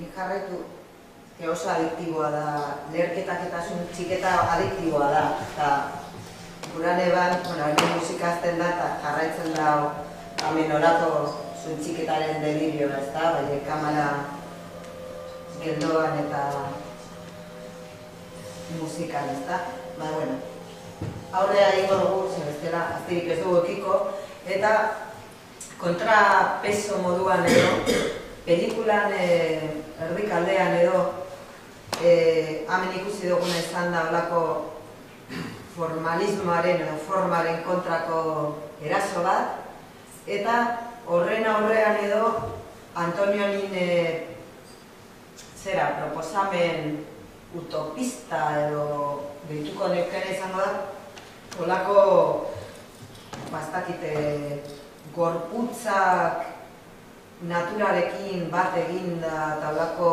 nik jarraitu oso adiktiboa da, leherketak eta txiketa adiktiboa da. Eta guran eban, hemen musikazten da eta jarraitzen da hemen orako txiketaren delirioa, ez da, bai, kamara geldoan eta musikan, ez da. Ba, bueno, aurrea egingo dugu, zer bestela, azterik ez dugu ekiko, eta kontrapeso moduan edo, pelikulan erdikaldean edo, hemen ikusi duguna izan da olako formalismoaren edo formaren kontrako eraso bat, eta horren aurrean edo Antonionin proposamen utopista edo behituko nekene izango da, olako bastakite gorputzak naturarekin bat eginda eta olako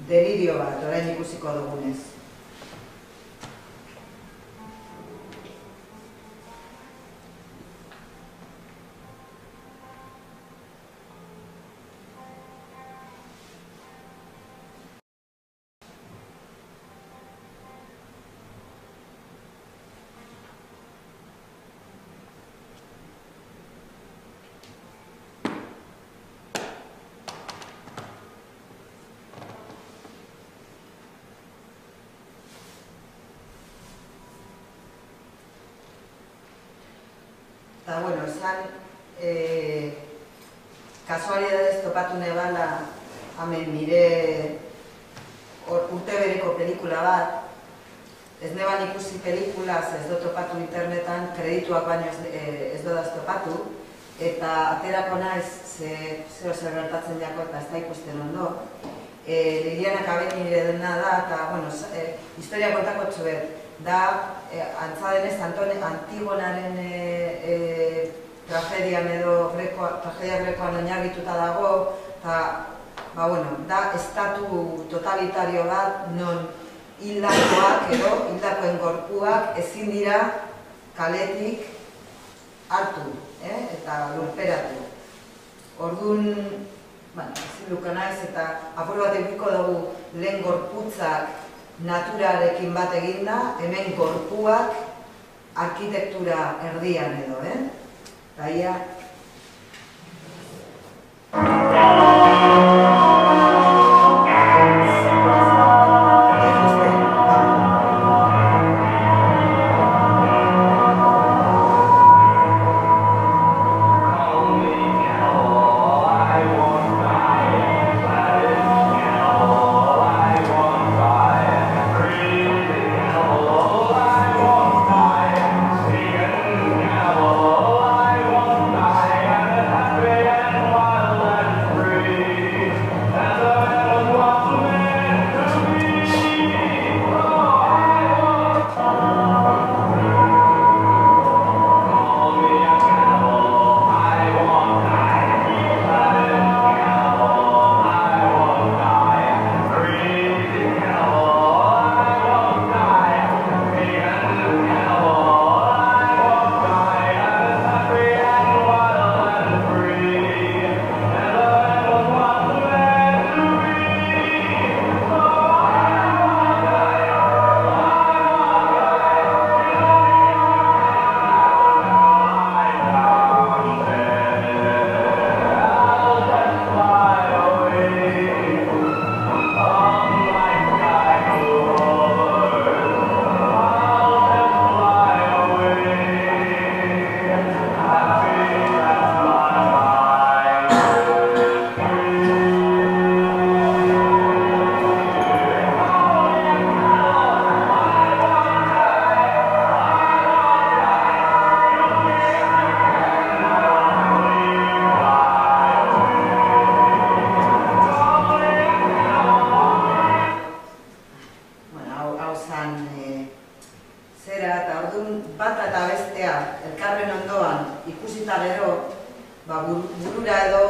delirio bat, orain ikusiko dugunez. Eta, bueno, esan, kasualidadez topatu nebala, hemen nire urte bereko pelikula bat, ez neban ikusi pelikulaz ez do topatu internetan, kredituak baino ez dodaz topatu, eta aterako naiz, zero zer gertatzen jako eta ez da ikusten ondo. Liliana Kabeni nire dena da, eta, bueno, historia kontako txuet, da, antza denez, Antigonaren tragedian edo tragedia grekoan oinarrituta dago, eta, ba, bueno, da, estatu totalitario bat, non hildakoak edo, hildakoen gorpuak ezin dira kaletik hartu, eta lurperatu. Orduan, ezin dukana ez, eta apur bat edukiko dugu lehen gorputzak naturarekin bat eginda, hemen gorpuak arkitektura erdian edo, Eta ia... burura edo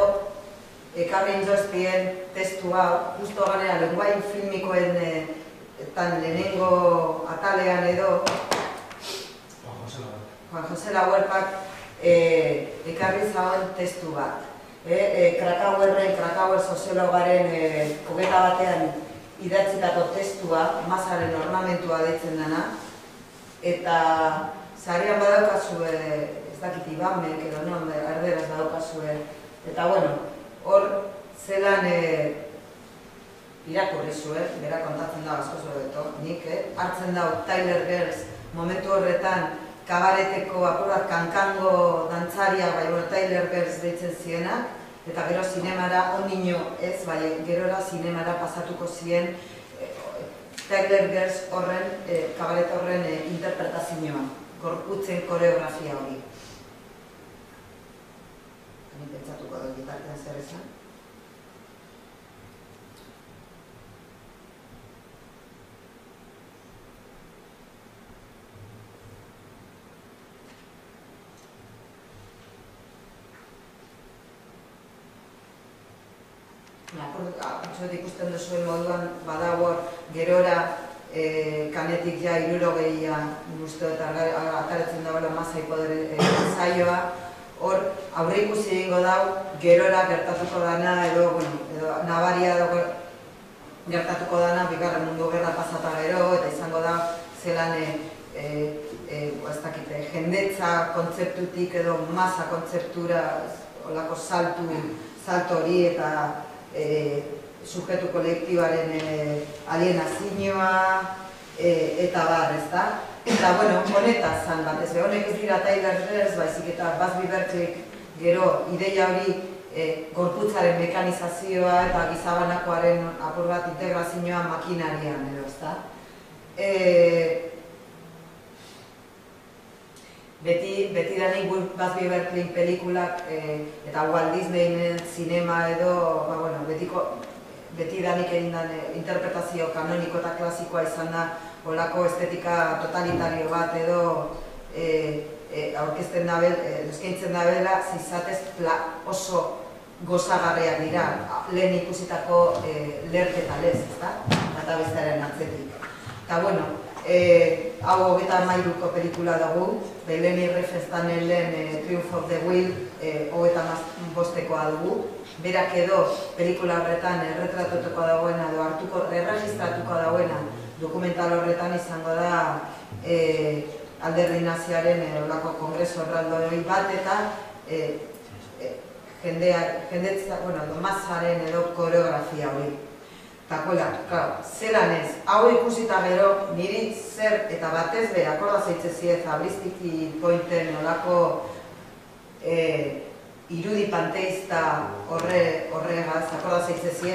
ekarri indozpien testua, justo garea lenguain filmikoen lehenengo atalean edo Juan José Lahuertak ekarri zauen testu bat. Krakauer soziologaren 21 idatzitako testua, Masaren ornamentua deitzen dena, eta zarean badaukazue, ez dakit Ibamek edo non, erderaz badaukazue, eta bueno, hor zelan irakurri zuen, bera kontatzen da asko zueto, nik, hartzen dau Tyler Girls momentu horretan kabareteko apurat kankango dantzaria, bai, Tyler Girls deitzen zienak, eta gero zinemara, ondino ez, bai, gerora zinemara pasatuko zien Tyler Girls horren, kabaret horren interpretazioa, gorputzen koreografia hori. Hani pentsatuko dut gitartean zer esan. Apurtxot ikusten duzuen moduan badagor gerora kanetik ja 60 guztu eta ataratzen dagoela Masai Podere zaioa. Hor aurre ikusi egingo dau gerora gertatuko dana edo nabaria gertatuko dana bigarren mundu gerra pasata gero eta izango da zelan jendetza kontzeptutik edo masa kontzeptura olako salto hori eta sujetu kolektibaren alienazioa eta bar, ezta? Eta, bueno, honetaz zan bat, ez honek ez dira Tyler Girls, baizik eta Buzz Bibertzik gero ideia hori gorputzaren mekanizazioa eta gizabanakoaren apur bat integrazioa makinarian, edo, ezta? Beti danik Buzz Bibertzik pelikulak eta Walt Disneyren zinema edo, beti danik egin interpretazio kanoniko eta klasikoa izan da olako estetika totalitario bat edo aurkezten eskaintzen dabela zizatez oso gozagarriak dira, lehen ikusitako lerketa lez, ezta? Eta bestearen atzetik. Eta, bueno, hau 33ko pelikula dugu, Leni Riefenstahlen lehen Triumph of the Will 35koa dugu. Berak edo pelikula horretan erretratutuko dagoena edo erregistratuko dagoena dokumental horretan izango da alderdi naziaren olako kongreso erraldoi bat eta Masaren edo koreografia hori. Eta, zelan ez, hau ikusita gero niri zer eta batez be akorda zeitzezi Fabristiki Pointen olako irudi panteista horregaz, akorda zeitzezi,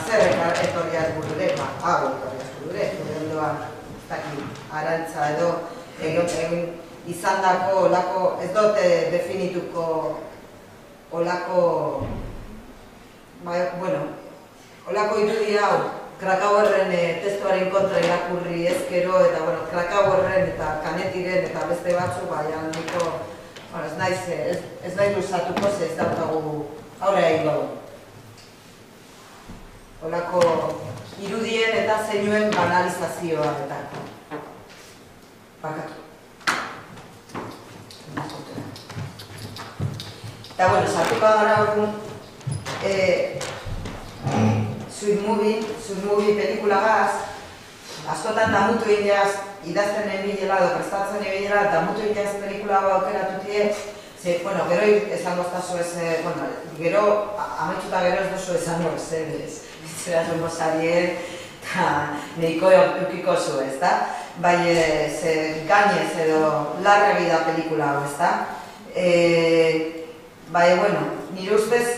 zer etorriaz burure, hau etorriaz burure, ondoan, ez dakit, arantza edo izan dako olako, ez dute definituko olako, olako irudi hau, Krakauerren testuaren kontra irakurri ezkero, eta Krakauerren eta Kanetiren eta beste batzu, baina niko, ez nahi luzatuko ze ez daukagu aurre egingo du. Olako irudien eta zeinuen banalizazioa eta. Bakatu. Eta, sartuko gara orduan, Sweet Movie pelikulagaz, askotan damutu egiaz, idazten ebilela edo prestatzen ebilela, damutu egiaz pelikula aukeratu tie, gero esango estazu ez, gero, ametsuta gero ez dozu esango ez, zera zongo zarien, eta nahiko eukiko zu, ez da? Bai, gainez edo larregi da pelikula hau, ez da? Bai, nire ustez,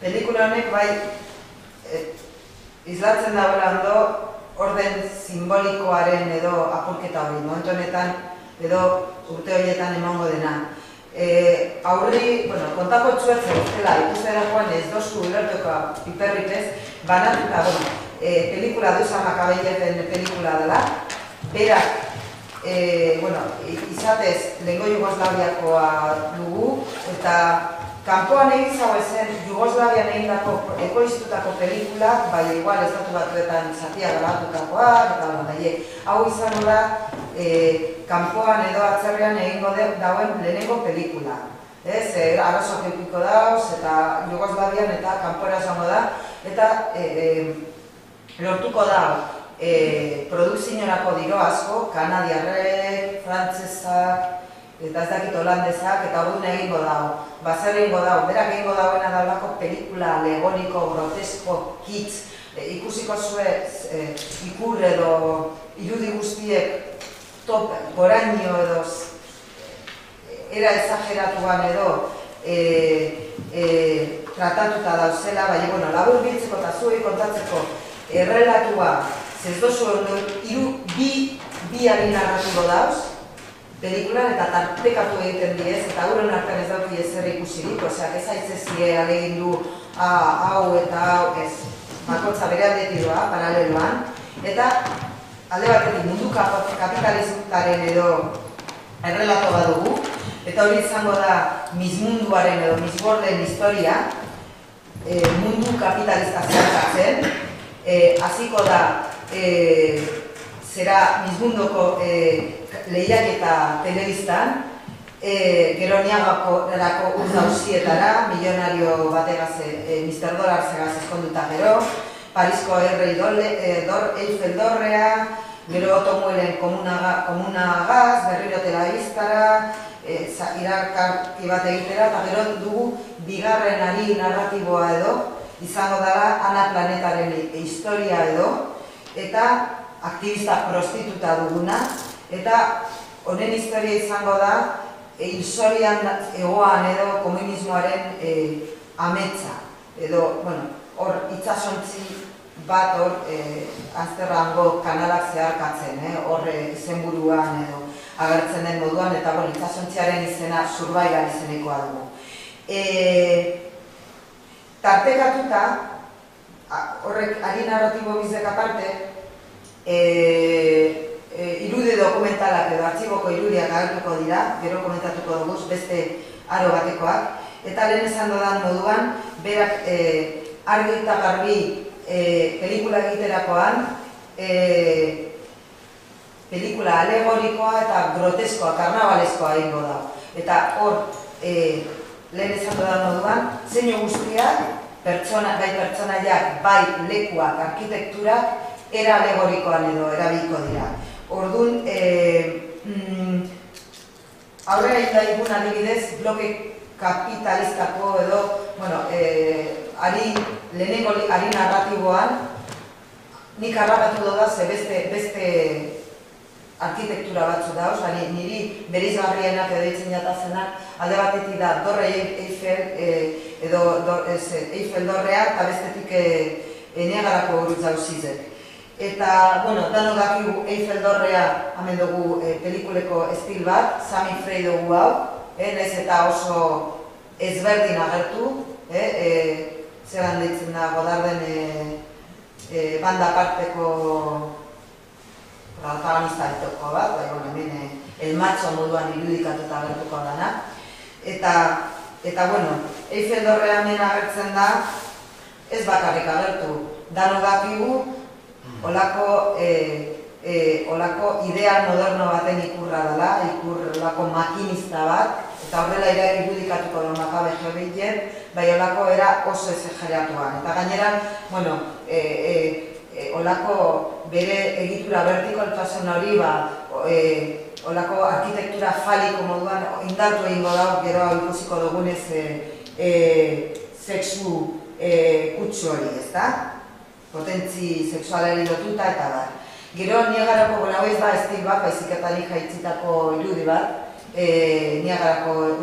pelikula honek bai islatzen dagoela ondo orden simbolikoaren edo apurketa hori, momentu honetan edo urte horietan emango dena. Aurri, kontako txuertzen guztela, ikustera joan ez dozu ulertuko piperrik ez, banatuta, pelikula Dusan Makabeiefen pelikula dela, berak, izatez, lehengo Jugoslaviakoa dugu, eta kanpoan egin zau ezen Jugoslavian egindako ekoiztutako pelikulak, bai igual estatu batuetan zatia grabatutakoak, eta hau izango da kanpoan edo atzerrean egingo dauen lehenengo pelikula. Arazoak eukiko dauz, eta Jugoslavian eta kanpora zango da, eta lortuko da produkzionerako diro asko, kanadiarrek, frantzesak, eta ez dakit holandesak, eta orduan egingo dago. Zer egingo dago, berak egingo dagoena daulako pelikula alegoriko, grotesko, kitz, ikusiko zue ikur edo irudi guztiek top, goraino edo era exageratuan edo tratatuta dauzela, baina labur biltzeko eta zuei kontatzeko errelatua ez dozu bi ari narratibo dauz, pelikulan eta tartekatu egiten diez, eta guren artean ez dauki ezer ikusirik, oseak ez aitzezie alegin du hau eta hau ez, bakotza bere aldetidoa, paraleloan, eta alde batetik mundu kapitalizmutaren edo errelato badugu, eta hori izango da mismunduaren edo misborden historia, mundu kapitalista zeharkatzen, hasiko da zera mismundoko lehiaketa telebistan, Geroniagako erako urzauzietara, milionario bategaz, Mr. Dollar zegaz eskonduta gero, Parisko Eiffel Dorrea, gero Otomuelen komunagaz, berriro telebistara, irakarki bat egitera, eta gero dugu bigarren ari narratiboa edo, izango dara Ana Planetaren historia edo, eta aktivista prostituta duguna, eta honen historia izango da hilzorian egoan edo komunismoaren ametsa. Edo, hor itxasontzi bat hor Amsterdamgo kanalak zeharkatzen, hor izenburuan edo agertzen den moduan, eta itxasontziaren izena Survival izenekoa dugu. Tartekatuta, horrek ari narratibo bizek aparte, irude dokumentalak edo artxiboko irudiak agertuko dira, gero komentatuko dugu, beste aro batekoak, eta lehen esan dodan moduan, berak argi eta garbi pelikula egiterakoan, pelikula alegorikoa eta groteskoa, karnabalezkoa egingo da. Eta hor, lehen esan dodan moduan, zeinu guztiak, bai pertsonaiak, bai lekuak, arkitekturak, era alegorikoan edo erabiliko dira. Orduan, aurrera indaigun adibidez, bloke kapitalistako edo, lehenengo ari narratiboan, nik harrapatu doda ze beste arkitektura batzu dauz, niri bereizgarrienak edo ditzen jatazenak, alde batetik da Torre Eiffel Dorrea eta bestetik Niagarako urutz dauzizek. Eta, dano dakigu Eiffel Dorrea, hamen dugu pelikuleko estil bat, Sami Frey dugu hau, nahiz eta oso ezberdin agertu, zelan deitzen da Godarden banda parteko protagonista ditoko bat, hemen el macho moduan irudikatuta agertuko dana. Eta, Eiffel Dorrea hemen agertzen da, ez bakarrik agertu, dano dakigu, olako ideal moderno baten ikurra dela, olako makinista bat, eta horrela irudikatuko da Makabe Jebeien, bai olako era oso exageratuan. Eta gainera, olako bere egitura vertikaltasun hori, olako arkitektura faliko moduan indartu egingo da, gero ikusiko dugunez sexu kutsu hori, ezta? Potentzi sexualari lotuta eta bat. Gero Niagarako, hau ez da estil bat, baizik eta nik jaitzitako irudi bat, Niagarako